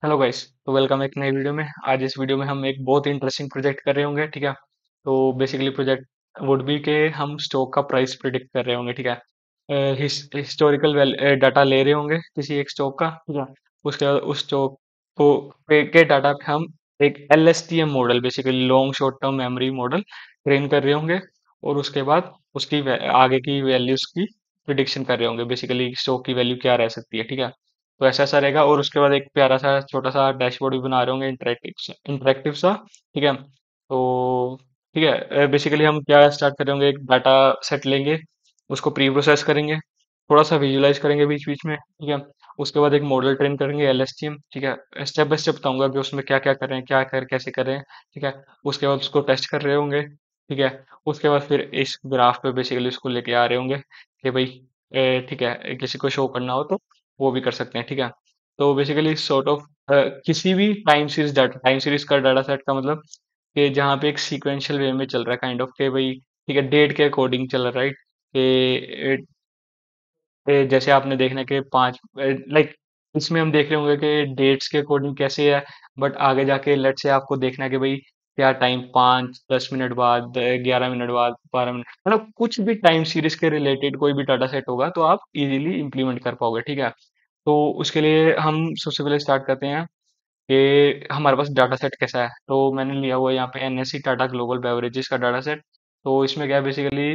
Hello guys. तो welcome एक नई वीडियो में। आज इस वीडियो में हम एक बहुत इंटरेस्टिंग प्रोजेक्ट कर रहे होंगे, ठीक है। तो बेसिकली प्रोजेक्ट वुड बी के हम स्टॉक का प्राइस प्रिडिक्ट कर रहे होंगे, ठीक है। हिस्टोरिकल डाटा ले रहे होंगे किसी एक स्टॉक का, ठीक है। उसके बाद उस स्टॉक को के डाटा पे हम एक LSTM model, basically long short term memory model train कर रहे होंगे। और उसके बाद उसकी आगे की वैल्यूज की प्रिडिक्शन कर रहे होंगे, बेसिकली स्टॉक की वैल्यू क्या रह सकती है, ठीक है। तो ऐसा ऐसा रहेगा। और उसके बाद एक प्यारा सा छोटा सा डैशबोर्ड भी बना रहे होंगे, इंटरेक्टिव इंटरेक्टिव सा, ठीक है। तो ठीक है, बेसिकली हम क्या स्टार्ट कर रहे होंगे, एक डाटा सेट लेंगे, उसको प्री प्रोसेस करेंगे, थोड़ा सा विजुलाइज करेंगे बीच बीच में, ठीक है। उसके बाद एक मॉडल ट्रेन करेंगे LSTM, ठीक है। स्टेप बाय स्टेप बताऊंगा कि उसमें क्या क्या करें, क्या कर कैसे करें, ठीक है। उसके बाद उसको टेस्ट कर रहे होंगे, ठीक है। उसके बाद फिर इस ग्राफ पे बेसिकली उसको लेके आ रहे होंगे कि भाई ठीक है, किसी को शो करना हो तो वो भी कर सकते हैं, ठीक है। तो बेसिकली सॉर्ट ऑफ किसी भी टाइम सीरीज का डाटा सेट का मतलब कि जहाँ पे एक सीक्वेंशियल वे में चल रहा है, काइंड ऑफ के भाई ठीक है, डेट के अकॉर्डिंग चल रहा है, राइट। कि जैसे आपने देखना कि पांच, लाइक इसमें हम देख रहे होंगे कि डेट्स के अकॉर्डिंग कैसे है। बट आगे जाके लेट से आपको देखना है कि भाई क्या टाइम 5-10 मिनट बाद, 11 मिनट बाद, 12 मिनट, मतलब कुछ भी टाइम सीरीज के रिलेटेड कोई भी डाटा सेट होगा तो आप इजीली इंप्लीमेंट कर पाओगे, ठीक है। तो उसके लिए हम सबसे पहले स्टार्ट करते हैं कि हमारे पास डाटा सेट कैसा है। तो मैंने लिया हुआ है यहाँ पे NSE टाटा ग्लोबल बेवरेजेस का डाटा सेट। तो इसमें क्या है, बेसिकली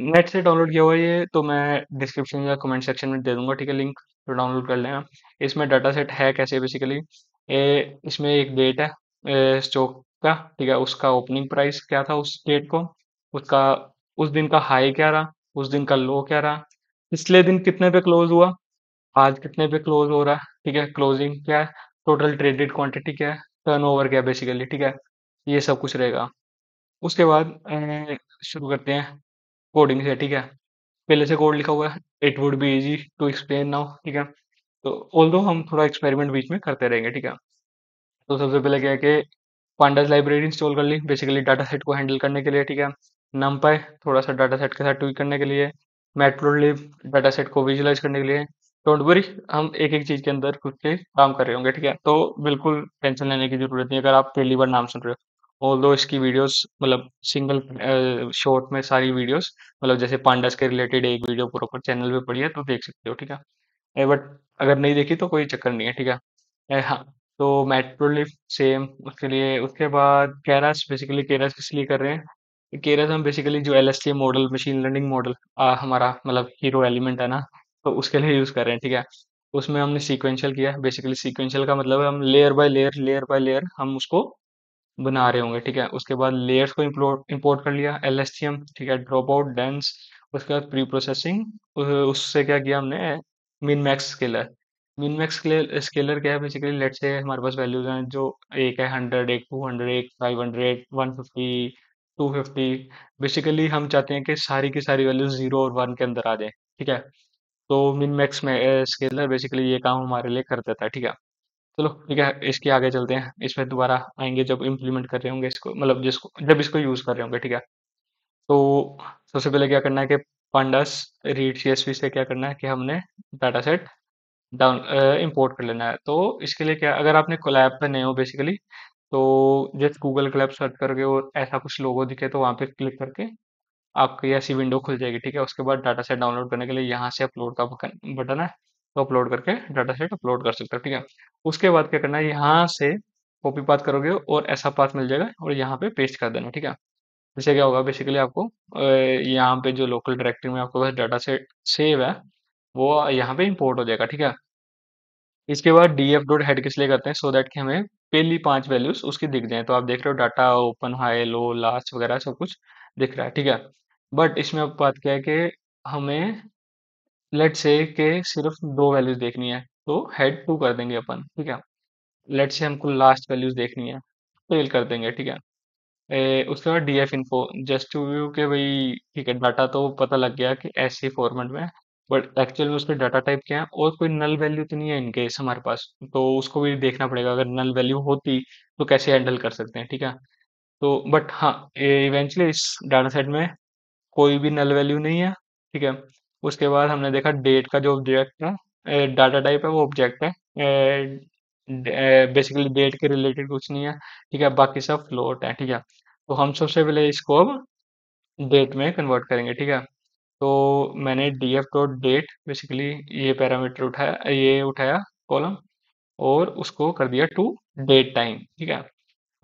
नेट से डाउनलोड किया हुआ है ये, तो मैं डिस्क्रिप्शन या कमेंट सेक्शन में दे दूंगा, ठीक है, लिंक, तो डाउनलोड कर लेना। इसमें डाटा सेट है कैसे, बेसिकली इसमें एक डेट है स्टॉक का, ठीक है। उसका ओपनिंग प्राइस क्या था उस डेट को, उसका उस दिन का हाई क्या रहा, उस दिन का लो क्या रहा, पिछले दिन कितने पे क्लोज हुआ, आज कितने पे क्लोज हो रहा है, ठीक है, क्लोजिंग क्या है, टोटल ट्रेडेड क्वांटिटी क्या है, टर्नओवर क्या है, बेसिकली, ठीक है। ये सब कुछ रहेगा। उसके बाद शुरू करते हैं कोडिंग से, ठीक है। पहले से कोड लिखा हुआ है, it would be easy to explain now, ठीक है। तो ऑल्दो हम थोड़ा एक्सपेरिमेंट बीच में करते रहेंगे, ठीक है। तो सबसे पहले क्या है कि पांडास लाइब्रेरी इंस्टॉल कर ली, बेसिकली डाटा सेट को हैंडल करने के लिए, ठीक है। numpy थोड़ा सा डाटा सेट के साथ ट्वीक करने के लिए, मैटप्लोट्लिब डाटा सेट को विजुलाइज करने के लिए। डोंट वरी, हम एक एक चीज के अंदर खुद के काम कर रहे होंगे, ठीक है। तो बिल्कुल टेंशन लेने की जरूरत नहीं है अगर आप पहली बार नाम सुन रहे हो। ऑल्दो इसकी वीडियोस, मतलब सिंगल शॉट में सारी वीडियोस, मतलब जैसे पांडास के रिलेटेड एक वीडियो प्रॉपर चैनल पे पड़ी है तो देख सकते हो, ठीक है। बट अगर नहीं देखी तो कोई चक्कर नहीं है, ठीक है। हाँ। तो मैट्रोलिफ सेम उसके लिए। उसके बाद केरस, बेसिकली केरस किस लिए कर रहे हैं, केरस हम बेसिकली जो LSTM model, machine learning model हमारा मतलब हीरो एलिमेंट है ना, तो उसके लिए यूज कर रहे हैं, ठीक है। उसमें हमने सीक्वेंशियल किया है, बेसिकली सीक्वेंशियल का मतलब है हम लेयर बाय लेयर हम उसको बना रहे होंगे, ठीक है। उसके बाद लेयर्स को इंपोर्ट इंपोर्ट कर लिया LSTM, ठीक है, ड्रॉप आउट डेंस। उसके बाद प्री प्रोसेसिंग, उससे क्या किया हमने, min max scalar. Min max scalar क्या है, बेसिकली लेट से हमारे पास वैल्यूज हैं जो एक है 100, एक 200, एक 500, 150, 250। बेसिकली हम चाहते हैं कि सारी की सारी वैल्यूज 0 और 1 के अंदर आ जाए, ठीक है। तो मिन मैक्स में स्केलर बेसिकली ये काम हमारे लिए कर देता है, ठीक है। चलो ठीक है, इसके आगे चलते हैं, इसमें दोबारा आएंगे जब इम्प्लीमेंट कर रहे होंगे इसको, मतलब जिसको जब इसको यूज कर रहे होंगे, ठीक है। तो सबसे पहले क्या करना है कि pandas रीड CSV से क्या करना है कि हमने डाटा सेट डाउन इंपोर्ट कर लेना है। तो इसके लिए क्या, अगर आपने कोलैब पे नए हो बेसिकली, तो जस्ट गूगल कोलैब सर्च करके और ऐसा कुछ लोगो दिखे तो वहां पे क्लिक करके आपकी ऐसी विंडो खुल जाएगी, ठीक है। उसके बाद डाटा सेट डाउनलोड करने के लिए यहाँ से अपलोड का बटन है, तो अपलोड करके डाटा सेट अपलोड कर सकते हो, ठीक है। उसके बाद क्या करना है, यहाँ से कॉपी पाथ करोगे और ऐसा पाथ मिल जाएगा और यहाँ पे पेस्ट कर देना, ठीक है। इससे क्या होगा, बेसिकली आपको यहाँ पे जो लोकल डायरेक्टरी में आपके पास डाटा सेट सेव है वो यहाँ पे इंपोर्ट हो जाएगा, ठीक है। इसके बाद df डॉट हेड किस लिए करते हैं, सो दैट कि हमें पहली 5 वैल्यूज उसकी दिख जाए। तो आप देख रहे हो डाटा ओपन, हाई, लो, लास्ट वगैरह सब कुछ दिख रहा है, ठीक है। बट इसमें अब बात क्या है कि हमें लेट से के सिर्फ 2 वैल्यूज देखनी है, तो हेड 2 कर देंगे अपन, ठीक है। लेट से हमको लास्ट वैल्यूज देखनी है, फेल कर देंगे, ठीक है। उसके बाद DF info, just to view के भाई ठीक है, डाटा तो पता लग गया कि ऐसे फॉर्मेट में, बट एक्चुअल में उसके डाटा टाइप क्या है और कोई नल वैल्यू तो नहीं है इनकेस हमारे पास, तो उसको भी देखना पड़ेगा। अगर नल वैल्यू होती तो कैसे हैंडल कर सकते हैं, ठीक है। तो बट हाँ, इवेंचुअली इस डाटा सेट में कोई भी नल वैल्यू नहीं है, ठीक है। उसके बाद हमने देखा डेट का जो ऑब्जेक्ट है, डाटा टाइप है वो ऑब्जेक्ट है, बेसिकली डेट के रिलेटेड कुछ नहीं है, ठीक है, बाकी सब फ्लोट है, ठीक है। तो हम सबसे पहले इसको अब डेट में कन्वर्ट करेंगे, ठीक है। तो मैंने df डॉट डेट बेसिकली ये पैरामीटर उठाया, ये उठाया कॉलम, और उसको कर दिया टू डेट टाइम, ठीक है।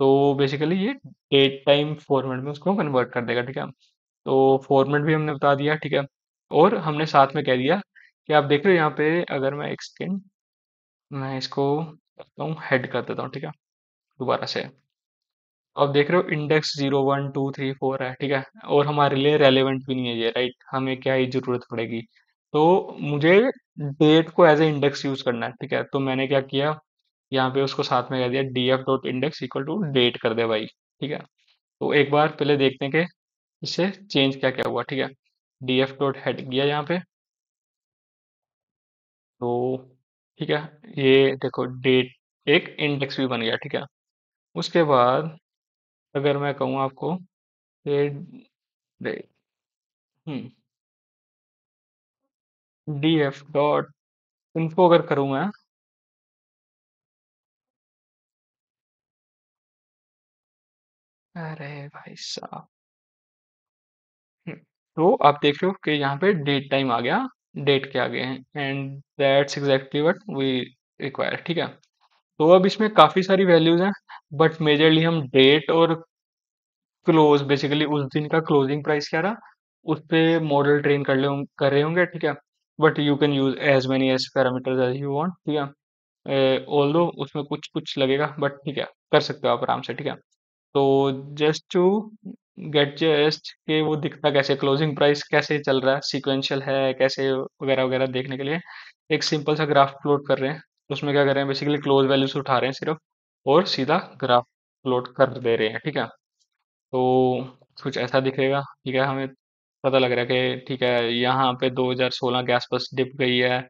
तो बेसिकली ये डेट टाइम फॉर्मेट में उसको कन्वर्ट कर देगा, ठीक है। तो फॉर्मेट भी हमने बता दिया, ठीक है। और हमने साथ में कह दिया कि आप देख रहे हो यहाँ पे, अगर मैं एक सेकेंड, मैं इसको करता हूँ, हेड कर देता हूँ, ठीक है, दोबारा से। अब देख रहे हो इंडेक्स 0 1 2 3 4 है, ठीक है। और हमारे लिए रेलेवेंट भी नहीं है ये, राइट, हमें क्या ही जरूरत पड़ेगी। तो मुझे डेट को एज ए इंडेक्स यूज करना है, ठीक है। तो मैंने क्या किया, यहाँ पे उसको साथ में कह दिया df dot index equal to date कर दे भाई, ठीक है। तो एक बार पहले देखते हैं कि इससे चेंज क्या क्या हुआ, ठीक है। df डॉट हेड किया यहाँ पे, तो ठीक है, ये देखो डेट एक इंडेक्स भी बन गया, ठीक है। उसके बाद अगर मैं कहूँ आपको कि डेट, df डॉट इनको अगर करूँ मैं, अरे भाई साहब, हम्म, तो आप देख रहे हो कि यहाँ पे डेट टाइम आ गया, डेट के आगे हैं, and that's exactly what we require, ठीक है। तो अब इसमें काफी सारी वैल्यूज हैं, बट मेजरली हम डेट और क्लोज, बेसिकली उस दिन का क्लोजिंग प्राइस क्या रहा, उस पे मॉडल ट्रेन कर रहे होंगे, ठीक है। But you can use as many as parameters as you want, ठीक है। ऑल्दो उसमें कुछ कुछ लगेगा, बट ठीक है, कर सकते हो आप आराम से, ठीक है। तो जस्ट टू गेट जस्ट कि वो दिखता कैसे, क्लोजिंग प्राइस कैसे चल रहा है, सीक्वेंशियल है कैसे, वगैरह वगैरह देखने के लिए एक सिंपल सा ग्राफ प्लॉट कर रहे हैं। उसमें क्या कर रहे हैं, बेसिकली क्लोज वैल्यूज उठा रहे हैं सिर्फ, और सीधा ग्राफ प्लॉट कर दे रहे हैं, ठीक है। तो कुछ ऐसा दिखेगा, ठीक है, हमें पता लग रहा है कि ठीक है, यहाँ पे 2016 के आसपास डिप गई है,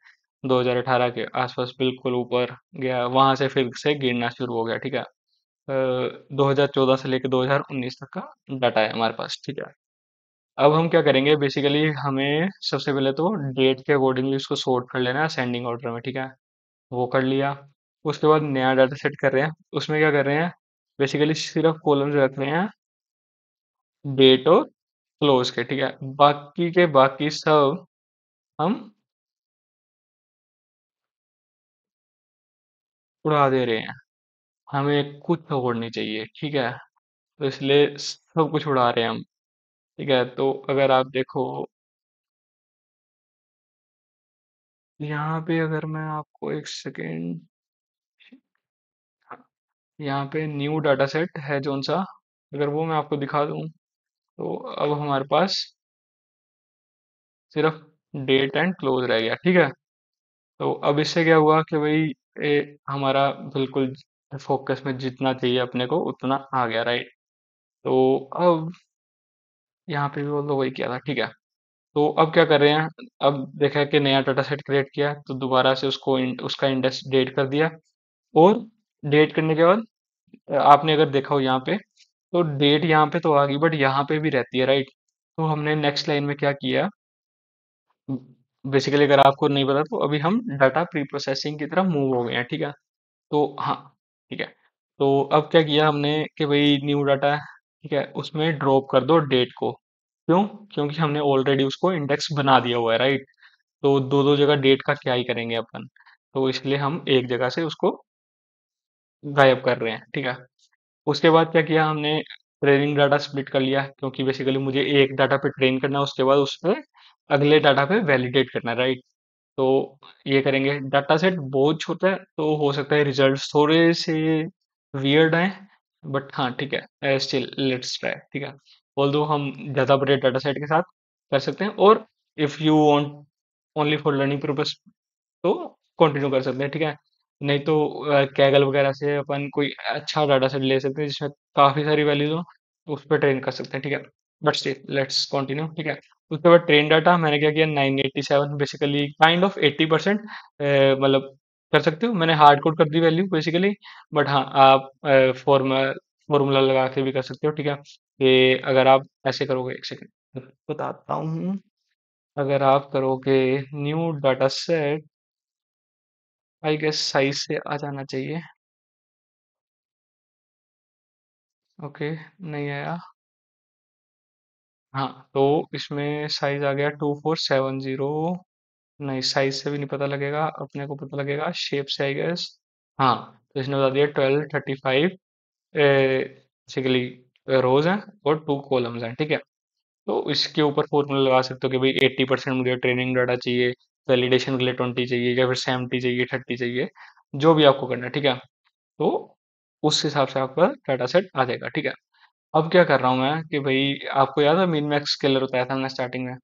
2018 के आसपास बिल्कुल ऊपर गया, वहां से फिर से गिरना शुरू हो गया, ठीक है। 2014 से लेकर 2019 तक का डाटा है हमारे पास, ठीक है। अब हम क्या करेंगे, बेसिकली हमें सबसे पहले तो डेट के अकॉर्डिंगली उसको सॉर्ट कर लेना है असेंडिंग ऑर्डर में, ठीक है। वो कर लिया। उसके बाद नया डाटा सेट कर रहे हैं, उसमें क्या कर रहे हैं, बेसिकली सिर्फ कॉलम्स रख रहे हैं डेट और क्लोज के, ठीक है। बाकी के बाकी सब हम उड़ा दे रहे हैं, हमें कुछ और नहीं चाहिए, ठीक है। तो इसलिए सब कुछ उड़ा रहे हैं हम, ठीक है। तो अगर आप देखो यहाँ पे, अगर मैं आपको एक सेकेंड, यहाँ पे न्यू डाटा सेट है जोन सा, अगर वो मैं आपको दिखा दूँ, तो अब हमारे पास सिर्फ डेट एंड क्लोज रह गया, ठीक है। तो अब इससे क्या हुआ कि भाई हमारा बिल्कुल फोकस में जितना चाहिए अपने को उतना आ गया, राइट। तो अब यहाँ पे भी वो तो वही किया था, ठीक है। तो अब क्या कर रहे हैं, अब देखा है कि नया डाटा सेट क्रिएट किया, तो दोबारा से उसको उसका इंडेक्स डेट कर दिया, और डेट करने के बाद आपने अगर देखा हो यहाँ पे, तो डेट यहाँ पे तो आ गई, बट यहाँ पे भी रहती है, राइट। तो हमने नेक्स्ट लाइन में क्या किया, बेसिकली अगर आपको नहीं पता तो अभी हम डाटा प्री प्रोसेसिंग की तरफ मूव हो गए हैं, ठीक है। तो हाँ, ठीक है। तो अब क्या किया हमने कि भाई न्यू डाटा, ठीक है, उसमें ड्रॉप कर दो डेट को, क्यों, क्योंकि हमने ऑलरेडी उसको इंडेक्स बना दिया हुआ है, राइट। तो दो दो जगह डेट का क्या ही करेंगे अपन, तो इसलिए हम एक जगह से उसको गायब कर रहे हैं, ठीक है। उसके बाद क्या किया हमने, ट्रेनिंग डाटा स्प्लिट कर लिया, क्योंकि बेसिकली मुझे एक डाटा पे ट्रेन करना है, उसके बाद उस पे अगले डाटा पे वैलिडेट करना है, राइट। तो ये करेंगे, डाटा सेट बहुत छोटा है तो हो सकता है रिजल्ट थोड़े से वियर्ड आए, बट हाँ ठीक है, स्टिल लेट्स ट्राई, ठीक है। ऑल्दो हम ज़्यादा बड़े डाटा सेट के साथ कर सकते हैं, और if you want only for learning purpose तो कंटिन्यू कर सकते हैं, ठीक है। नहीं तो कैगल वगैरह से अपन कोई अच्छा डाटा सेट ले सकते हैं जिसमें काफ़ी सारी वैल्यूज हो, तो उस पर ट्रेन कर सकते हैं, ठीक है। बट स्टिल लेट्स कंटिन्यू, ठीक है। उसके बाद ट्रेन डाटा मैंने क्या किया, 987, बेसिकली काइंड ऑफ 80%, मतलब कर सकते हो, मैंने हार्ड कोड कर दी वैल्यू बेसिकली। बट हाँ, आप फॉर्मूला लगा के भी कर सकते हो, ठीक है। कि अगर आप ऐसे करोगे, एक सेकेंड बताता हूँ, अगर आप करोगे new data set, I guess size से आ जाना चाहिए। ओके, नहीं आया। हाँ, तो इसमें साइज आ गया 2470। नहीं, साइज से भी नहीं पता लगेगा, अपने को पता लगेगा शेप से आई गेस। हाँ, तो इसने बता दिया 1235 बेसिकली रोज हैं और 2 कॉलम्स हैं, ठीक है। तो इसके ऊपर फॉर्मूला लगा सकते हो कि भाई 80% मुझे ट्रेनिंग डाटा चाहिए, वैलिडेशन के लिए 20 चाहिए, या फिर 70 चाहिए, 30 चाहिए, जो भी आपको करना है, ठीक है। तो उस हिसाब से आपका डाटा सेट आ जाएगा, ठीक है। अब क्या कर रहा हूँ मैं कि भाई, आपको याद है मिन मैक्स स्केलर बताया था मैंने स्टार्टिंग में।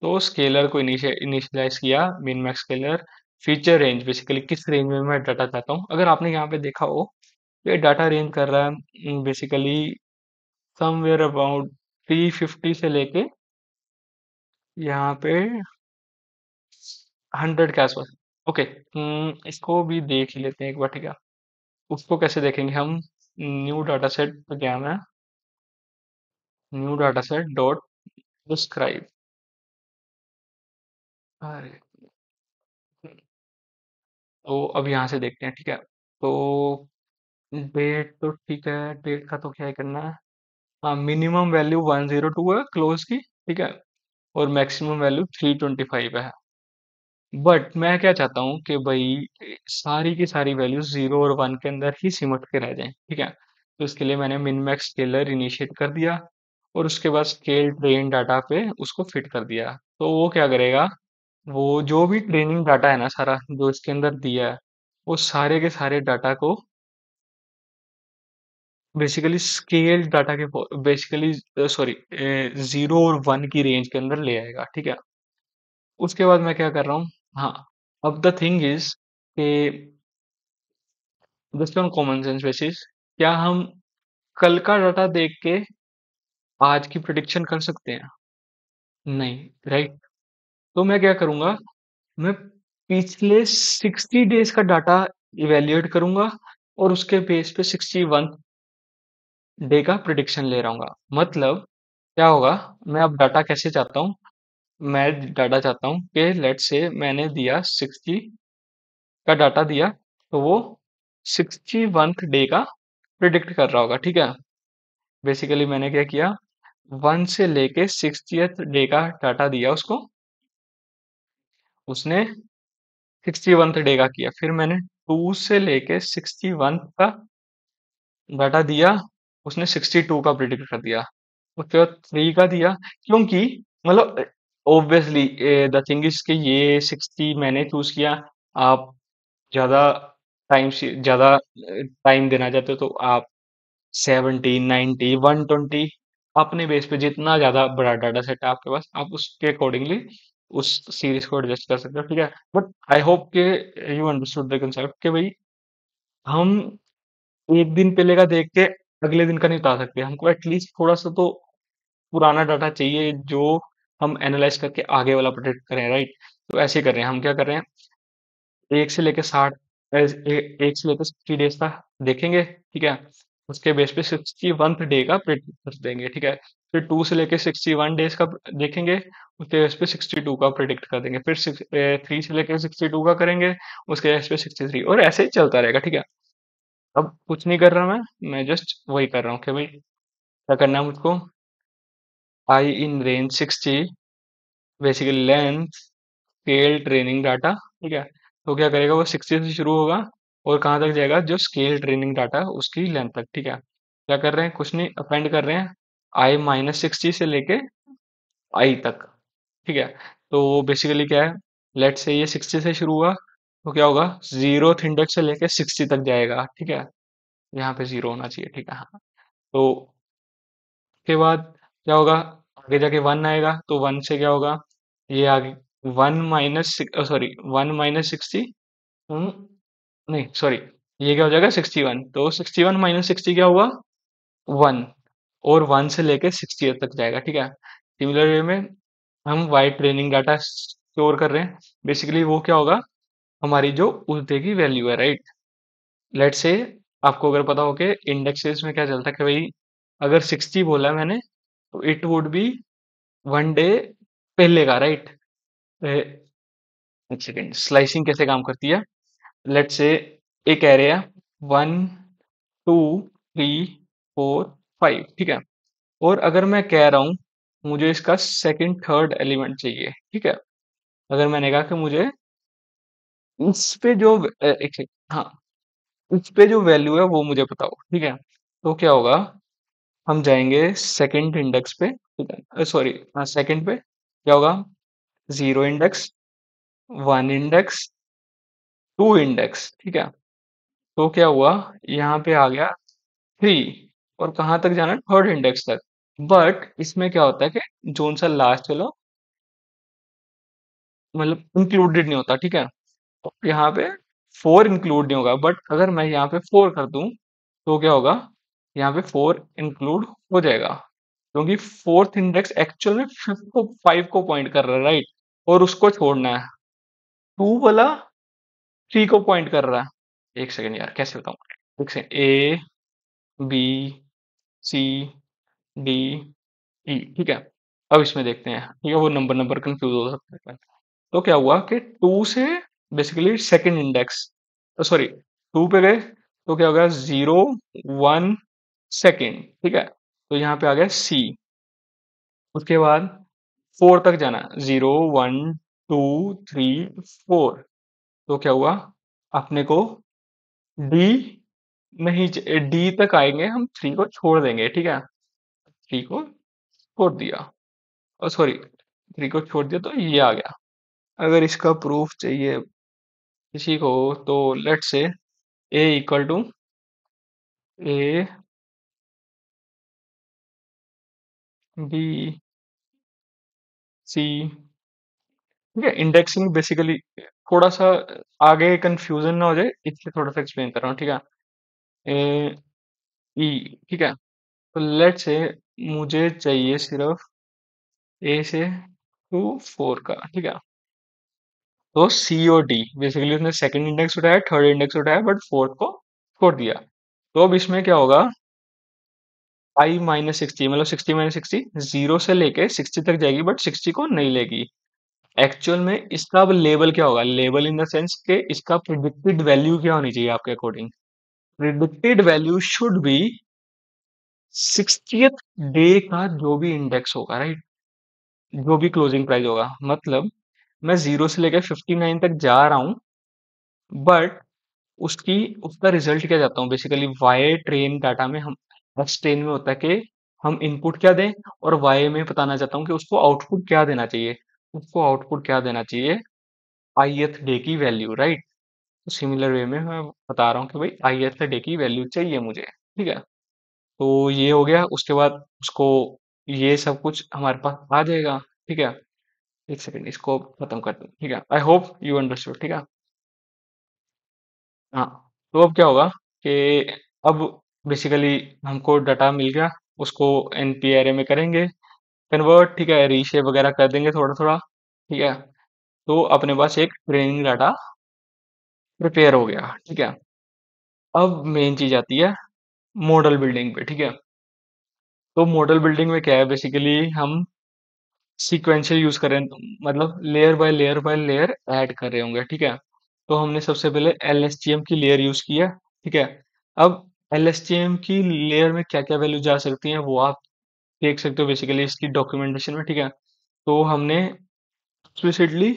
तो स्केलर को इनिशियलाइज किया, min max scalar feature range, basically किस रेंज में मैं डाटा चाहता हूँ। अगर आपने यहाँ पे देखा हो, ये डाटा रेंज कर रहा है बेसिकली समवेयर अबाउट 350 से लेके यहाँ पे 100 के आसपास। ओके, इसको भी देख ही लेते हैं एक बार, ठीक है। उसको कैसे देखेंगे हम? न्यू डाटा सेट पे क्या है, new data set dot describe. अरे, तो अब यहाँ से देखते हैं, ठीक है। तो डेट तो ठीक है, डेट का तो क्या ही करना है। हाँ, मिनिमम वैल्यू 102 है क्लोज की, ठीक है। और मैक्सिमम वैल्यू 325 है। बट मैं क्या चाहता हूँ कि भाई सारी की सारी वैल्यूज 0 और 1 के अंदर ही सिमट के रह जाएं, ठीक है। तो इसके लिए मैंने मिन मैक्स स्केलर इनिशिएट कर दिया, और उसके बाद स्केल ट्रेन डाटा पे उसको फिट कर दिया। तो वो क्या करेगा, वो जो भी ट्रेनिंग डाटा है ना सारा जो इसके अंदर दिया है, वो सारे के सारे डाटा को बेसिकली स्केल डाटा के बेसिकली सॉरी 0 और 1 की रेंज के अंदर ले आएगा, ठीक है। उसके बाद मैं क्या कर रहा हूँ, हाँ, अब द थिंग इज कि just on common sense basis, क्या हम कल का डाटा देख के आज की प्रिडिक्शन कर सकते हैं? नहीं, राइट। तो मैं क्या करूंगा, मैं पिछले 60 डेज का डाटा इवेल्युएट करूंगा, और उसके बेस पे 61 डे का प्रिडिक्शन ले रहा हूँ। मतलब क्या होगा, मैं अब डाटा कैसे चाहता हूँ, मैं डाटा चाहता हूँ कि लेट से मैंने दिया 60 का डाटा दिया, तो वो 61 डे का प्रिडिक्ट कर रहा होगा, ठीक है। बेसिकली मैंने क्या किया, 1 से लेके 60th डे का डाटा दिया उसको, उसने 61 डे का किया। फिर मैंने 2 से लेके 61 का डाटा दिया, उसने 62 का प्रिडिक्ट कर दिया। उसके बाद 3 का दिया, क्योंकि मतलब ऑब्वियसली द थिंग इज कि ये 60 मैंने चूज किया, आप ज्यादा टाइम से ज्यादा टाइम देना चाहते हो तो आप 70, 90, 120, अपने बेस पे जितना ज्यादा बड़ा डाटा सेट है आपके पास, आप उसके अकॉर्डिंगली उस सीरीज को एडजस्ट कर सकते हो, ठीक है। बट आई होप के यू अंडरस्टूड द कंसेप्ट कि भाई हम एक दिन पहले का देख के अगले दिन का नहीं बता सकते, हमको एटलीस्ट थोड़ा सा तो पुराना डाटा चाहिए जो हम एनालाइज करके आगे वाला प्रोडक्ट करें, राइट। तो ऐसे ही कर रहे हैं, हम क्या कर रहे हैं, 1 से लेके 60 डेज का देखेंगे, ठीक है। उसके बेस पे 61 डे का प्रिडिक्ट कर देंगे, ठीक है। फिर 2 से लेके 61 डेज का देखेंगे, उसके बेस पे 62 का प्रिडिक्ट कर देंगे। फिर 3 से लेके 62 का करेंगे, उसके बेस पे 63, और ऐसे ही चलता रहेगा, ठीक है। अब कुछ नहीं कर रहा मैं जस्ट वही कर रहा हूँ कि भाई क्या करना है मुझको, I in range 60, basically length scale training data, ठीक है। तो क्या करेगा, वो 60 से शुरू होगा और कहाँ तक जाएगा, जो स्केल ट्रेनिंग डाटा है उसकी लेंथ तक, ठीक है। क्या कर रहे हैं, कुछ नहीं, अपेंड कर रहे हैं i-60 से लेके आई तक, ठीक है। तो बेसिकली क्या है, लेट से ये 60 से शुरू हुआ, तो क्या होगा, 0th इंडेक्स से लेके 60 तक जाएगा, ठीक है। यहाँ पे 0 होना चाहिए, ठीक है, हाँ। तो उसके बाद क्या होगा, आगे जाके 1 आएगा, तो 1 से क्या होगा, ये आगे 1 माइनस 60, नहीं सॉरी, ये क्या हो जाएगा 61, तो 61 - 60 क्या हुआ, 1, और 1 से लेके 60 तक जाएगा, ठीक है। सिमिलर वे में हम वाइड ट्रेनिंग डाटा स्टोर कर रहे हैं, बेसिकली वो क्या होगा, हमारी जो उस डे की वैल्यू है, राइट। लेट से आपको अगर पता हो कि इंडेक्सेस में क्या चलता है कि भाई अगर 60 बोला है मैंने, तो इट वुड बी 1 डे पहले का, राइट। एक सेकेंड, स्लाइसिंग कैसे काम करती है, लेट्स से एक एरे है 1 2 3 4 5, ठीक है। और अगर मैं कह रहा हूँ मुझे इसका सेकंड थर्ड एलिमेंट चाहिए, ठीक है। अगर मैंने कहा कि मुझे इस पे जो एक सेकंड, हाँ, इस पे जो वैल्यू है वो मुझे बताओ, ठीक है। तो क्या होगा, हम जाएंगे सेकंड इंडेक्स पे, ठीक है, सॉरी, हाँ, सेकंड पे क्या होगा, 0 इंडेक्स, 1 इंडेक्स, 2 इंडेक्स, ठीक है। तो क्या हुआ, यहाँ पे आ गया 3, और कहाँ तक जाना है, थर्ड इंडेक्स तक। बट इसमें क्या होता है कि जोन सा लास्ट चलो, मतलब इंक्लूडेड नहीं होता, ठीक है। तो यहाँ पे 4 इंक्लूड नहीं होगा, बट अगर मैं यहाँ पे 4 कर दूं तो क्या होगा, यहाँ पे 4 इंक्लूड हो जाएगा, क्योंकि फोर्थ इंडेक्स एक्चुअल में फिफ्थ को 5 को पॉइंट कर रहा है, राइट। और उसको छोड़ना है, 2 वाला 3 को पॉइंट कर रहा है। एक सेकंड यार, कैसे बताऊं, एक second, A B C D E, ठीक है। अब इसमें देखते हैं, ठीक है, वो नंबर नंबर कंफ्यूज हो सकता है। तो क्या हुआ कि 2 से बेसिकली सेकंड इंडेक्स, सॉरी, 2 पे गए तो क्या हो गया, 0 1 सेकंड, ठीक है। तो यहाँ पे आ गया सी। उसके बाद 4 तक जाना, 0 1 2 3 4। तो क्या हुआ, अपने को डी नहीं, डी तक आएंगे हम, 3 को छोड़ देंगे, ठीक है। 3 को छोड़ दिया, और सॉरी, 3 को छोड़ दिया तो ये आ गया। अगर इसका प्रूफ चाहिए किसी को तो let's say A equal to A B C, ठीक है। इंडेक्सिंग बेसिकली थोड़ा सा आगे कंफ्यूजन ना हो जाए, इसलिए थोड़ा सा एक्सप्लेन कर रहा हूँ, ठीक है। ए ई, ठीक है। तो लेट्स से मुझे चाहिए सिर्फ ए से टू 4 का, ठीक है। तो सी और डी, बेसिकली उसने सेकंड इंडेक्स उठाया, थर्ड इंडेक्स उठाया, बट फोर्थ को छोड़ दिया। तो अब इसमें क्या होगा, I-60, मतलब 60 - 60, 0 से लेके 60 तक जाएगी, बट 60 को नहीं लेगी। एक्चुअल में इसका अब लेबल क्या होगा, लेबल इन द सेंस के इसका प्रिडिक्टेड वैल्यू क्या होनी चाहिए आपके according. Predicted value should be 60th day का जो भी इंडेक्स होगा, राइट, जो भी क्लोजिंग प्राइस होगा। मतलब मैं 0 से लेकर 59 तक जा रहा हूँ, बट उसकी उसका रिजल्ट क्या चाहता हूँ, बेसिकली वाई ट्रेन डाटा में हम, एक्स ट्रेन में होता है कि हम इनपुट क्या दें, और वाई में बताना चाहता हूँ कि उसको आउटपुट क्या देना चाहिए। उसको आउटपुट क्या देना चाहिए, ith डे की वैल्यू, राइट। तो सिमिलर वे में मैं बता रहा हूँ कि भाई ith डे की वैल्यू चाहिए मुझे, ठीक है। तो ये हो गया, उसके बाद उसको ये सब कुछ हमारे पास आ जाएगा, ठीक है। एक सेकंड, इसको खत्म कर दूं, ठीक है। आई होप यू अंडरस्टूड, ठीक है। हाँ, तो अब क्या होगा कि अब बेसिकली हमको डाटा मिल गया, उसको एनपी एरे में करेंगे कन्वर्ट, ठीक है, रीशेप वगैरह कर देंगे थोड़ा थोड़ा, ठीक है। तो अपने पास एक ट्रेनिंग डाटा प्रिपेयर हो गया, ठीक है। अब मेन चीज आती है मॉडल बिल्डिंग पे, ठीक है। तो मॉडल बिल्डिंग में क्या है, बेसिकली हम सीक्वेंशियल यूज कर रहे हैं, मतलब लेयर बाय लेयर ऐड कर रहे होंगे, ठीक है। तो हमने सबसे पहले एलएसटीएम की लेयर यूज की है, ठीक है। अब एलएसटीएम की लेयर में क्या क्या वैल्यू जा सकती हैं वो आप देख सकते हो बेसिकली इसकी डॉक्यूमेंटेशन में, ठीक है। तो हमने एक्सप्लिसिटली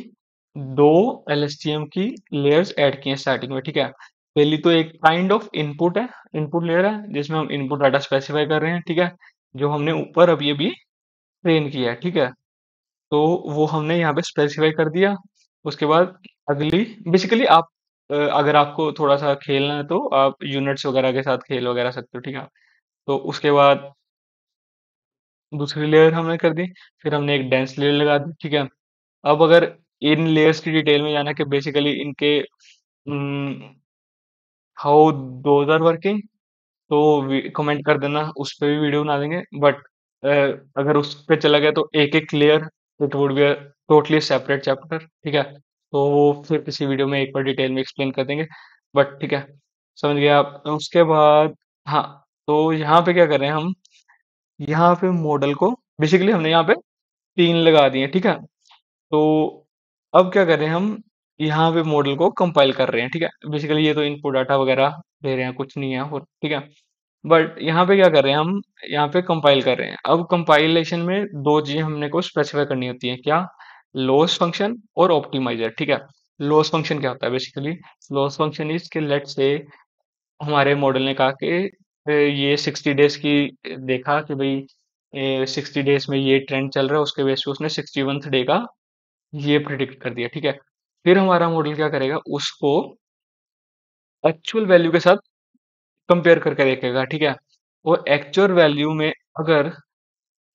दो एलएसटीएम की लेयर्स ऐड की हैं स्टार्टिंग में, ठीक है। पहली तो एक काइंड ऑफ इनपुट है, इनपुट लेयर है जिसमें हम इनपुट डाटा स्पेसिफाई कर रहे हैं, ठीक है, जो हमने ऊपर अभी अभी ट्रेन किया है, ठीक है। तो वो हमने यहाँ पे स्पेसिफाई कर दिया। उसके बाद अगली, बेसिकली आप अगर आपको थोड़ा सा खेलना है तो आप यूनिट्स वगैरह के साथ खेल वगैरह सकते हो, ठीक है। तो उसके बाद दूसरी लेयर हमने कर दी, फिर हमने एक डेंस लेयर लगा दी, ठीक है। अब अगर इन लेयर्स की डिटेल में जाना कि बेसिकली इनके हाउ दोज आर वर्किंग, तो कमेंट कर देना, उस पे भी वीडियो बना देंगे। बट अगर उस पे चला गया तो एक एक layer, it would be totally separate chapter, ठीक है। तो वो फिर किसी वीडियो में एक बार डिटेल में एक्सप्लेन कर देंगे, बट ठीक है, समझ गए आप। तो उसके बाद, हाँ, तो यहाँ पे क्या कर रहे हैं हम, यहाँ पे मॉडल को बेसिकली हमने यहाँ पे 3 लगा दिए, ठीक है। तो अब क्या कर रहे हैं हम, यहाँ पे मॉडल को कंपाइल कर रहे हैं, ठीक है। बेसिकली ये तो इनपुट डाटा वगैरह दे रहे हैं, कुछ नहीं है और, ठीक है। बट यहाँ पे क्या कर रहे हैं हम, यहाँ पे कंपाइल कर रहे हैं। अब कंपाइलेशन में दो चीजें हमने को स्पेसिफाई करनी होती है, क्या? लॉस फंक्शन और ऑप्टिमाइजर, ठीक है। लॉस फंक्शन क्या होता है? बेसिकली लॉस फंक्शन इज के लेट से हमारे मॉडल ने कहा कि ये 60 डेज की देखा कि भाई 60 डेज में ये ट्रेंड चल रहा है, उसके बेस पे उसने 61th डे का ये प्रिडिक्ट कर दिया, ठीक है। फिर हमारा मॉडल क्या करेगा, उसको एक्चुअल वैल्यू के साथ कंपेयर करके देखेगा, ठीक है। वो एक्चुअल वैल्यू में अगर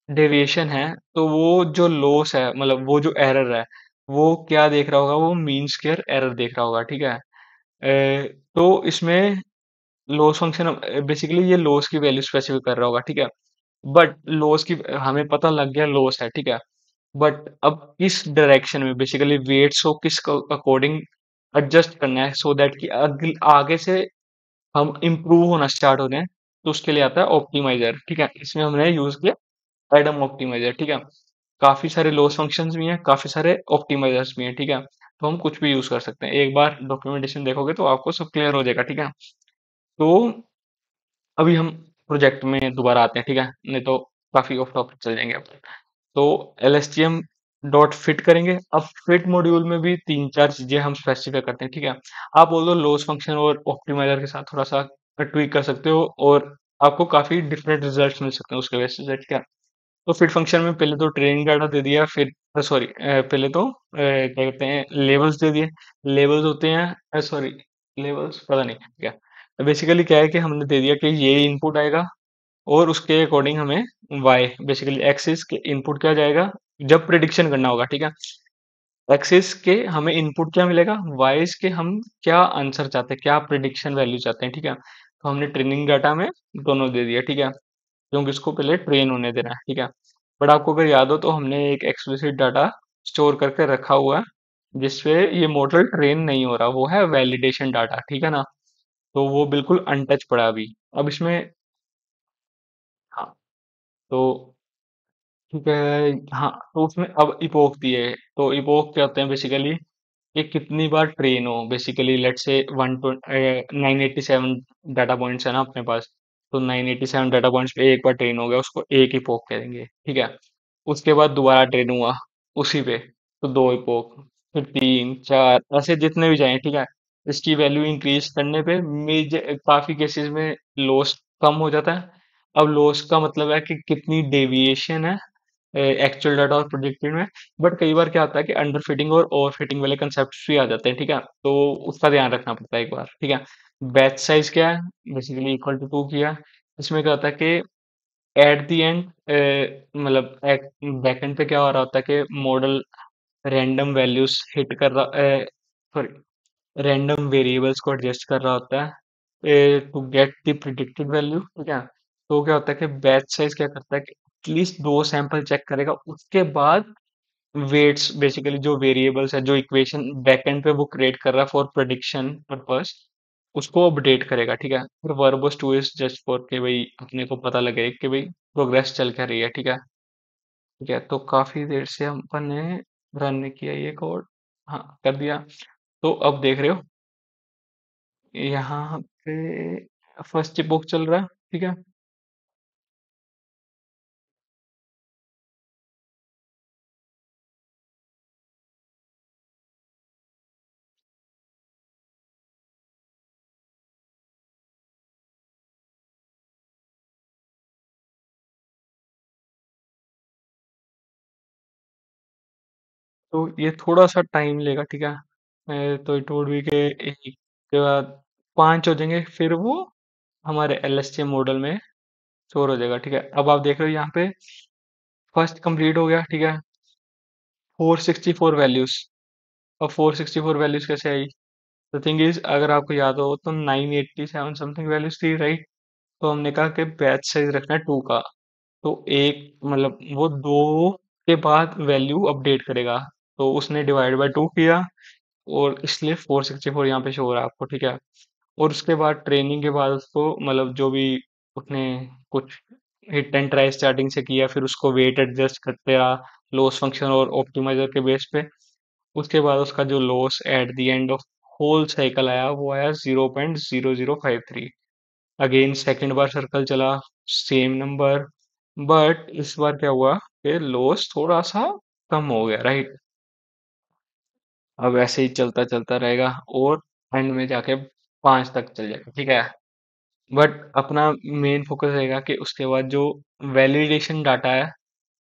डेविएशन है, तो वो जो लॉस है, मतलब वो जो एरर है, वो क्या देख रहा होगा, वो मीन स्क्वेयर एरर देख रहा होगा, ठीक है। तो इसमें लॉस फंक्शन बेसिकली ये लॉस की वैल्यू स्पेसिफाई कर रहा होगा, ठीक है। बट लॉस की हमें पता लग गया लॉस है, ठीक है। बट अब किस डायरेक्शन में बेसिकली वेट्स को किस अकॉर्डिंग एडजस्ट करना है, सो दैट कि आगे से हम इम्प्रूव होना स्टार्ट हो जाए, तो उसके लिए आता है ऑप्टिमाइजर, ठीक है। इसमें हमने यूज किया एडम ऑप्टिमाइजर, ठीक है। काफी सारे लॉस फंक्शंस भी हैं, काफी सारे ऑप्टिमाइजर्स भी हैं, ठीक है। तो हम कुछ भी यूज कर सकते हैं, एक बार डॉक्यूमेंटेशन देखोगे तो आपको सब क्लियर हो जाएगा, ठीक है। तो अभी हम प्रोजेक्ट में दोबारा आते हैं, ठीक है, नहीं तो काफी ऑफ टॉपिक चल जाएंगे अब। तो LSTM डॉट फिट करेंगे। अब फिट मॉड्यूल में भी तीन चार चीजें हम स्पेसिफाई करते हैं, ठीक है। आप बोल दो लॉस फंक्शन और ऑप्टिमाइजर के साथ थोड़ा सा ट्वीक कर सकते हो, और आपको काफी डिफरेंट रिजल्ट्स मिल सकते हैं उसके बेसिस पे, ठीक है। तो फिट फंक्शन में पहले तो ट्रेनिंग डाटा दे दिया, फिर सॉरी पहले तो क्या कहते हैं, लेबल्स दे दिए। लेबल्स होते हैं, सॉरी, लेबल्स पता नहीं क्या, बेसिकली क्या है कि हमने दे दिया कि ये इनपुट आएगा, और उसके अकॉर्डिंग हमें वाई बेसिकली एक्सिस के इनपुट क्या जाएगा, जब प्रिडिक्शन करना होगा, ठीक है। एक्सिस के हमें इनपुट क्या मिलेगा, वाइज के हम क्या आंसर चाहते हैं, क्या प्रिडिक्शन वैल्यू चाहते हैं, ठीक है। तो हमने ट्रेनिंग डाटा में दोनों दे दिया, ठीक है, क्योंकि इसको पहले ट्रेन होने देना है, ठीक है। बट आपको अगर याद हो तो हमने एक एक्सप्लिसिट डाटा स्टोर करके रखा हुआ है, जिसपे ये मॉडल ट्रेन नहीं हो रहा, वो है वैलिडेशन डाटा, ठीक है ना। तो वो बिल्कुल अनटच पड़ा अभी। अब इसमें, हाँ, तो ठीक है, हाँ, तो उसमें अब इपोक दिए। तो इपोक क्या होते हैं बेसिकली, ये कितनी बार ट्रेन हो, बेसिकली लेट से 987 डाटा पॉइंट्स है ना अपने पास। तो 987 डाटा पॉइंट्स पे एक बार ट्रेन हो गया, उसको एक इपोक कहेंगे, ठीक है। उसके बाद दोबारा ट्रेन हुआ उसी पे, तो दो इपोक, फिर तीन चार, ऐसे जितने भी जाएं, ठीक है। इसकी वैल्यू इंक्रीज करने पे मेजर काफी केसेस में लॉस कम हो जाता है। अब लॉस का मतलब है कि कितनी डेविएशन है एक्चुअल डाटा और प्रोजेक्टेड में। बट कई बार क्या होता है कि अंडर फिटिंग और ओवर फिटिंग वाले कंसेप्ट भी आ जाते हैं, ठीक है। तो उसका ध्यान रखना पड़ता है एक बार, ठीक है। बैच साइज क्या है, बेसिकली इक्वल टू 2 किया। इसमें क्या होता है कि एट द एंड, मतलब बैकएंड पे क्या हो रहा होता है कि मॉडल रैंडम वैल्यूज हिट कर रहा, सॉरी, रैंडम वेरिएबल्स को एडजस्ट कर रहा होता है to get the predicted value, ठीक है। तो क्या होता है कि बैच साइज क्या करता है कि एटलीस्ट दो सैंपल चेक करेगा, उसके बाद वेट्स बेसिकली जो वेरिएबल्स है, जो इक्वेशन बैकएंड पे वो क्रिएट कर रहा है फॉर प्रेडिक्शन पर्पस, उसको अपडेट करेगा, ठीक है। फिर verbose two is just for कि भाई अपने को पता लगे कि भाई प्रोग्रेस चल क्या रही है, ठीक है। ठीक है, तो काफी देर से हम अपन ने रन किया ये कोड, हाँ कर दिया। तो अब देख रहे हो यहाँ पे फर्स्ट बुक चल रहा है, ठीक है। तो ये थोड़ा सा टाइम लेगा, ठीक है। तो इट वुड बी के एक के बाद पांच हो जाएंगे, फिर वो हमारे LSTM मॉडल में स्टोर हो जाएगा, ठीक है। अब आप देख रहे हो यहाँ पे फर्स्ट कंप्लीट हो गया, ठीक है। 464 वैल्यूज। अब 464 वैल्यूज कैसे आई? द थिंग इज, अगर आपको याद हो तो 987 समथिंग वैल्यूज थी, राइट। तो हमने कहा कि बैच साइज रखना है 2 का। तो एक मतलब वो दो के बाद वैल्यू अपडेट करेगा, तो उसने डिवाइड बाय 2 किया, और इसलिए 464 यहाँ पे शो हो रहा है आपको, ठीक है। और उसके बाद ट्रेनिंग के बाद उसको मतलब जो भी उसने कुछ हिट एंड ट्राई स्टार्टिंग से किया, फिर उसको वेट एडजस्ट करते रहा लॉस फंक्शन और ऑप्टिमाइजर के बेस पे। उसके बाद उसका जो loss at the end of whole cycle आया वो आया 0.0053। अगेन सेकेंड बार सर्कल चला, सेम नंबर, बट इस बार क्या हुआ कि लॉस थोड़ा सा कम हो गया, राइट। अब ऐसे ही चलता चलता रहेगा और एंड में जाके 5 तक चल जाएगा, ठीक है। बट अपना मेन फोकस रहेगा कि उसके बाद जो वैलिडेशन डाटा है,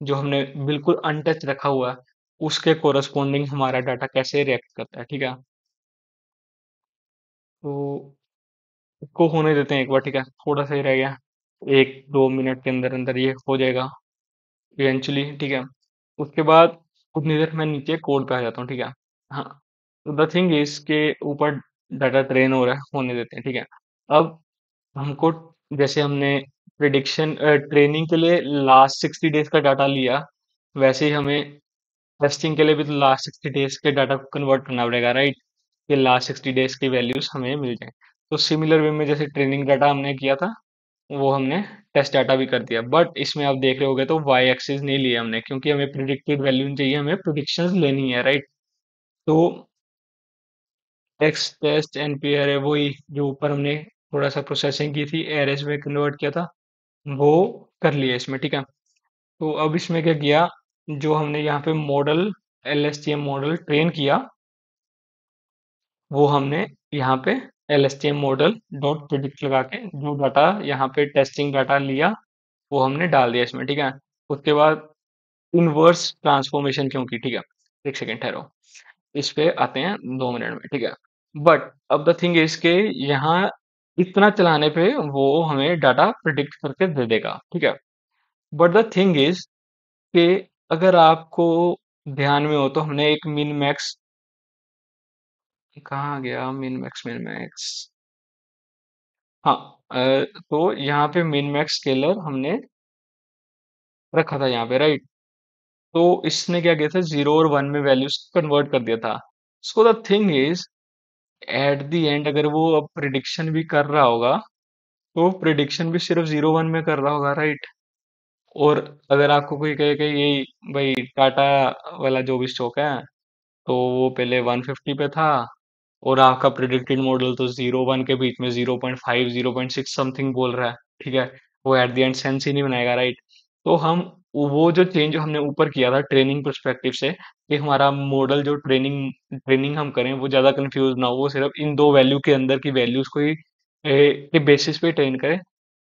जो हमने बिल्कुल अनटच रखा हुआ है, उसके कोरस्पॉन्डिंग हमारा डाटा कैसे रिएक्ट करता है, ठीक है। तो इसको होने देते हैं एक बार, ठीक है, थोड़ा सा ही रह गया, 1-2 मिनट के अंदर अंदर ये हो जाएगा इवेंचुअली, ठीक है। उसके बाद उतनी देर मैं नीचे कोड पे आ जाता हूँ, ठीक है। हाँ, तो द थिंग इज के ऊपर डाटा ट्रेन हो रहा है, होने देते हैं, ठीक है। अब हमको, जैसे हमने प्रिडिक्शन ट्रेनिंग के लिए लास्ट 60 डेज का डाटा लिया, वैसे ही हमें टेस्टिंग के लिए भी तो लास्ट 60 डेज के डाटा को कन्वर्ट करना पड़ेगा, राइट। कि लास्ट 60 डेज की वैल्यूज हमें मिल जाए। तो सिमिलर वे में जैसे ट्रेनिंग डाटा हमने किया था, वो हमने टेस्ट डाटा भी कर दिया, बट इसमें आप देख रहे होगे तो वाई एक्सिस नहीं लिया हमने, क्योंकि हमें प्रिडिक्टेड वैल्यू नहीं चाहिए, हमें प्रिडिक्शंस लेनी है, राइट। तो टेक्स्ट टेस्ट एनपीआर है वही, जो ऊपर हमने थोड़ा सा प्रोसेसिंग की थी, एरेज में कन्वर्ट किया था, वो कर लिया इसमें, ठीक है। तो अब इसमें क्या किया, जो हमने यहाँ पे मॉडल, एलएसटीएम मॉडल ट्रेन किया, वो हमने यहाँ पे एलएसटीएम मॉडल डॉट प्रिडिक्ट लगा के जो डाटा यहाँ पे टेस्टिंग डाटा लिया, वो हमने डाल दिया इसमें, ठीक है। उसके बाद इनवर्स ट्रांसफॉर्मेशन क्यों की, ठीक है। एक सेकेंड ठहरो, इस पे आते हैं 2 मिनट में, ठीक है। बट अब द थिंग इज के यहाँ इतना चलाने पे वो हमें डाटा प्रिडिक्ट करके दे देगा, ठीक है। बट द थिंग इज कि अगर आपको ध्यान में हो तो हमने एक मिन मैक्स, कहाँ गया मिन मैक्स, मिन मैक्स, हाँ, तो यहाँ पे मिन मैक्स स्केलर हमने रखा था यहाँ पे, राइट। तो इसने क्या किया था, 0 और 1 में वैल्यूज कन्वर्ट कर दिया था। So the thing is eight the and अगर वो अब प्रिडिक्शन भी कर रहा होगा, तो प्रिडिक्शन भी सिर्फ 0-1 में कर रहा होगा, राइट। और अगर आपको कोई कहे कि ये भाई टाटा वाला जो भी स्टॉक है, तो वो पहले 150 पे था, और आपका प्रिडिक्टेड मॉडल तो 0-1 के बीच में 0.5 0.6 समथिंग बोल रहा है, ठीक है। वो एट द एंड सेंस ही नहीं बनाएगा, राइट। तो हम वो जो चेंज हमने ऊपर किया था ट्रेनिंग पर्सपेक्टिव से, कि हमारा मॉडल जो ट्रेनिंग ट्रेनिंग हम करें वो ज्यादा कंफ्यूज ना हो, वो सिर्फ इन दो वैल्यू के अंदर की वैल्यूज को ही के बेसिस पे ट्रेन करे।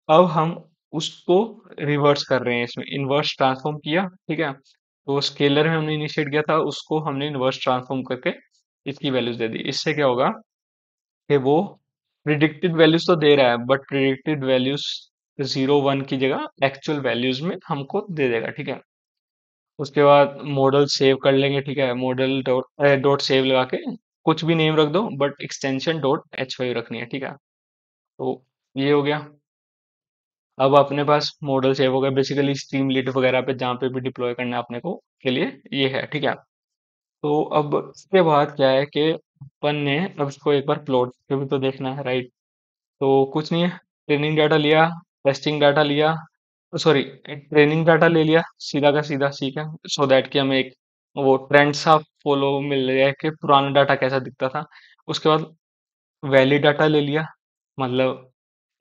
अब हम उसको रिवर्स कर रहे हैं, इसमें इनवर्स ट्रांसफॉर्म किया, ठीक है। तो स्केलर में हमने इनिशिएट किया था, उसको हमने इनवर्स ट्रांसफॉर्म करके इसकी वैल्यूज दे दी। इससे क्या होगा कि वो प्रिडिक्टेड वैल्यूज तो दे रहा है, बट प्रिडिक्टेड वैल्यूज 0-1 की जगह एक्चुअल वैल्यूज में हमको दे देगा, ठीक है। उसके बाद मॉडल सेव कर लेंगे, ठीक है। मॉडल डॉट डॉट सेव लगा के कुछ भी नेम रख दो, बट एक्सटेंशन .h5 रखनी है, ठीक है। तो ये हो गया। अब अपने पास मॉडल सेव हो गया, बेसिकली स्ट्रीमलीट वगैरह पे जहाँ पे भी डिप्लॉय करना है अपने को के लिए ये है, ठीक है। तो अब इसके बाद क्या है कि अपन ने अब इसको एक बार प्लॉट पे भी तो देखना है, राइट। तो कुछ नहीं है, ट्रेनिंग डाटा लिया, टेस्टिंग डाटा लिया, सॉरी, ट्रेनिंग डाटा ले लिया सीधा का सीधा, ठीक है। सो दैट कि हमें एक वो ट्रेंड सा फॉलो मिल जाए कि पुराना डाटा कैसा दिखता था। उसके बाद वैलिड डाटा ले लिया, मतलब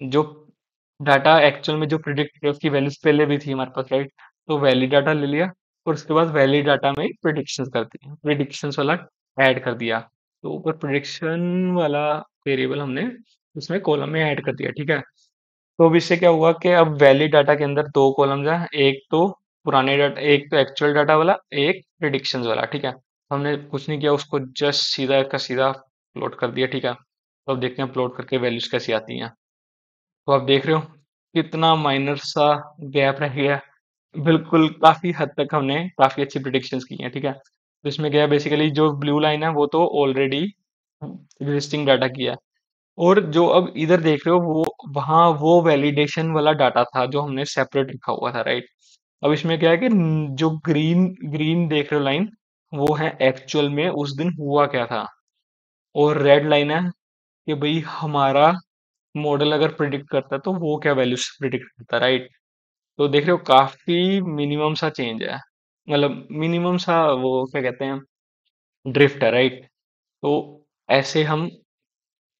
जो डाटा एक्चुअल में जो प्रिडिक्ट किया उसकी वैल्यूज पहले भी थी हमारे पास, राइट। तो वैलिड डाटा ले लिया, और उसके बाद वैलिड डाटा में प्रिडिक्शंस कर दी, प्रिडिक्शंस वाला ऐड कर दिया। तो ऊपर प्रिडिक्शन वाला वेरिएबल हमने उसमें कॉलम में ऐड कर दिया, ठीक है। तो अब इससे क्या हुआ कि अब वैलिड डाटा के अंदर दो कॉलम्स हैं, एक तो पुराने डाटा, एक तो एक्चुअल डाटा वाला, एक प्रिडिक्शंस वाला, ठीक है। हमने कुछ नहीं किया, उसको जस्ट सीधा का सीधा प्लॉट कर दिया, ठीक है। तो अब देखते हैं प्लॉट करके वैल्यूज कैसी आती हैं। तो आप देख रहे हो कितना माइनर सा गैप रह गया है। बिल्कुल काफी हद तक हमने काफी अच्छी प्रिडिक्शंस की हैं, ठीक है। तो इसमें क्या है, बेसिकली जो ब्लू लाइन है वो तो ऑलरेडी एग्जिस्टिंग डाटा की है, और जो अब इधर देख रहे हो वो, वहाँ वो वैलिडेशन वाला डाटा था जो हमने सेपरेट रखा हुआ था, राइट। अब इसमें क्या है कि जो ग्रीन ग्रीन देख रहे हो लाइन, वो है एक्चुअल में उस दिन हुआ क्या था, और रेड लाइन है कि भाई हमारा मॉडल अगर प्रिडिक्ट करता है तो वो क्या वैल्यूज प्रिडिक्ट करता है, राइट। तो देख रहे हो काफी मिनिमम सा चेंज है, मतलब मिनिमम सा वो क्या कहते हैं, ड्रिफ्ट है, राइट? तो ऐसे हम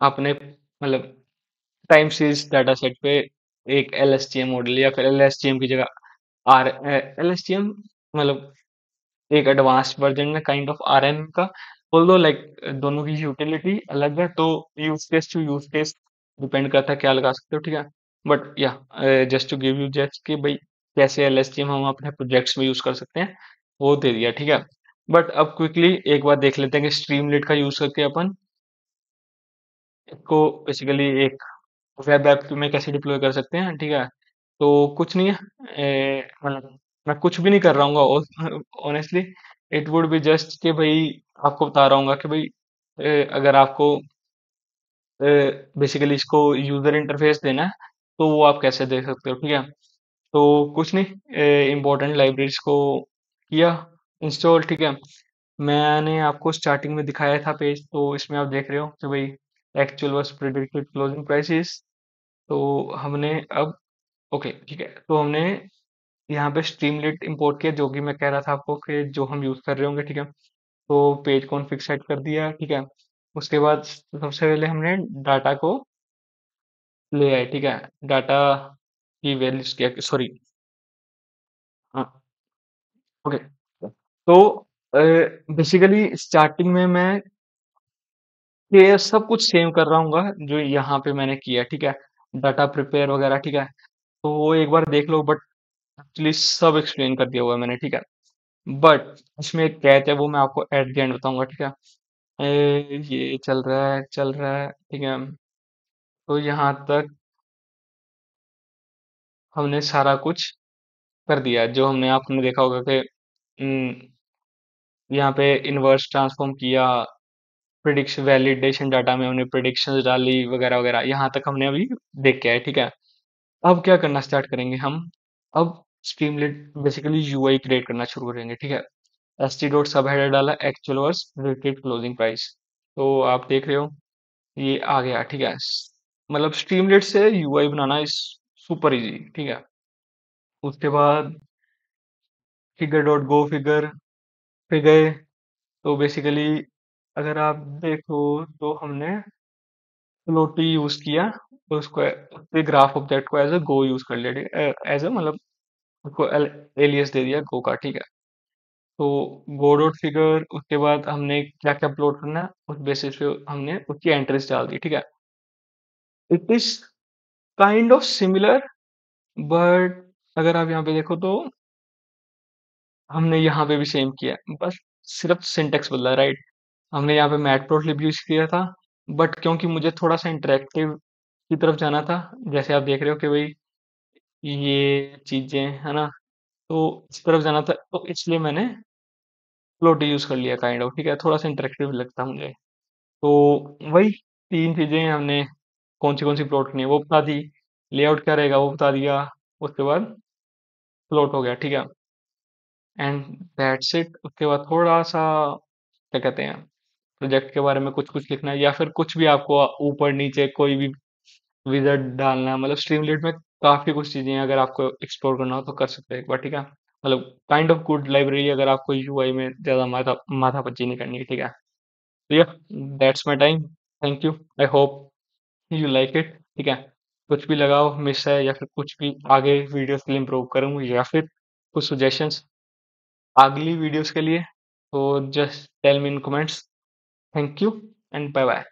अपने मतलब टाइम सीरीज डाटा सेट पे एक एलएसटीएम मॉडल या फिर एलएसटीएम की जगह आर एलएसटीएम मतलब एक एडवांस वर्जन में काइंड ऑफ आरएम का, ऑल्दो लाइक दोनों की यूटिलिटी अलग है, तो use case to use case depend करता है क्या लगा सकते हो, ठीक है। बट या just to give you just कि भाई कैसे एलएसटीएम हम अपने प्रोजेक्ट्स में यूज कर सकते हैं, वो दे दिया, ठीक है। बट अब क्विकली एक बार देख लेते हैं कि स्ट्रीमलेट का यूज करके अपन इसको बेसिकली एक वेब ऐप में कैसे डिप्लॉय कर सकते हैं, ठीक है। तो कुछ नहीं है, मतलब मैं कुछ भी नहीं कर रहा हूँ honestly. It would be just कि भाई आपको बता रहा हूँ कि भाई अगर आपको बेसिकली इसको यूजर इंटरफेस देना है तो वो आप कैसे दे सकते हो, ठीक है। तो कुछ नहीं, इम्पोर्टेंट लाइब्रेरीज को किया इंस्टॉल, ठीक है। मैंने आपको स्टार्टिंग में दिखाया था पेज, तो इसमें आप देख रहे हो कि भाई actual versus predicted closing prices. तो हमने अब ओके, ठीक है, तो हमने यहाँ पे स्ट्रीमलेट इंपोर्ट किया, जो कि मैं कह रहा था आपको कि जो हम यूज कर रहे होंगे, ठीक है। तो पेज कॉन्फ़िग सेट कर दिया, ठीक है। उसके बाद सबसे पहले हमने डाटा को ले आए, ठीक है। डाटा की वैल्यूज क्या, सॉरी, हाँ, ओके। तो बेसिकली स्टार्टिंग में मैं ये सब कुछ सेम कर रहा हूँ जो यहाँ पे मैंने किया, ठीक है। डाटा प्रिपेयर वगैरह, ठीक है। तो वो एक बार देख लो, बट एक्चुअली सब एक्सप्लेन कर दिया हुआ है मैंने, ठीक है। बट इसमें एक कैच है, वो मैं आपको एट द एंड बताऊंगा, ठीक है। ये चल रहा है, ठीक है। तो यहाँ तक हमने सारा कुछ कर दिया, जो हमने आपने देखा होगा कि यहाँ पे इनवर्स ट्रांसफॉर्म किया, प्रिडिक्शन वैलिडेशन डाटा में हमने प्रिडिक्शंस डाली वगैरह वगैरह, यहाँ तक हमने अभी देख के आए, ठीक है। अब क्या करना स्टार्ट करेंगे हम, अब स्ट्रीमलेट बेसिकली यूआई क्रिएट करना शुरू करेंगे, ठीक है। st डॉट सब हेडर डाला, actual versus predicted closing price. तो आप देख रहे हो ये आ गया, ठीक है। मतलब स्ट्रीमलेट से यूआई बनाना इस सुपर इजी, ठीक है। उसके बाद फिगर डॉट गो फिगर पे गए, तो बेसिकली अगर आप देखो तो हमने फ्लोटी यूज किया, तो उसको उसके ग्राफ ऑब्जेक्ट को एज अ गो यूज कर लिया, ठीक है, एज अ मतलब उसको एलियस दे दिया गो का, ठीक है। तो गो डॉट फिगर, उसके बाद हमने क्या क्या प्लॉट करना है उस बेसिस पे हमने उसकी एंट्रीज डाल दी, ठीक है। It is kind of similar, but अगर आप यहाँ पे देखो तो हमने यहाँ पे भी सेम किया है, बस सिर्फ सिंटेक्स बदला, राइट। हमने यहाँ पे मैटप्लोट्लिब यूज किया था, बट क्योंकि मुझे थोड़ा सा इंटरेक्टिव की तरफ जाना था, जैसे आप देख रहे हो कि भाई ये चीजें है ना, तो इस तरफ जाना था, तो इसलिए मैंने प्लॉट यूज कर लिया काइंड ऑफ, ठीक है, थोड़ा सा इंटरेक्टिव लगता मुझे। तो वही तीन चीजें हमने कौन सी प्लॉट करनी है वो बता दी, लेआउट क्या रहेगा वो बता दिया, उसके बाद प्लॉट हो गया, ठीक है। And that's it. उसके बाद थोड़ा सा क्या कहते हैं, प्रोजेक्ट के बारे में कुछ कुछ लिखना है, या फिर कुछ भी आपको ऊपर नीचे कोई भी विजार्ड डालना है, मतलब स्ट्रीमलीट में काफी कुछ चीजें हैं, अगर आपको एक्सप्लोर करना हो तो कर सकते हैं एक बार, ठीक है। मतलब काइंड ऑफ गुड लाइब्रेरी, अगर आपको यूआई में ज्यादा माथापच्ची नहीं करनी है, ठीक है। तो या that's my time, thank you, I hope you like it, ठीक है। कुछ भी लगाओ मिस है या फिर कुछ भी आगे वीडियोस के लिए इम्प्रूव करूँ, या फिर कुछ सजेशंस अगली वीडियोस के लिए, तो just tell me in comments. Thank you and bye bye.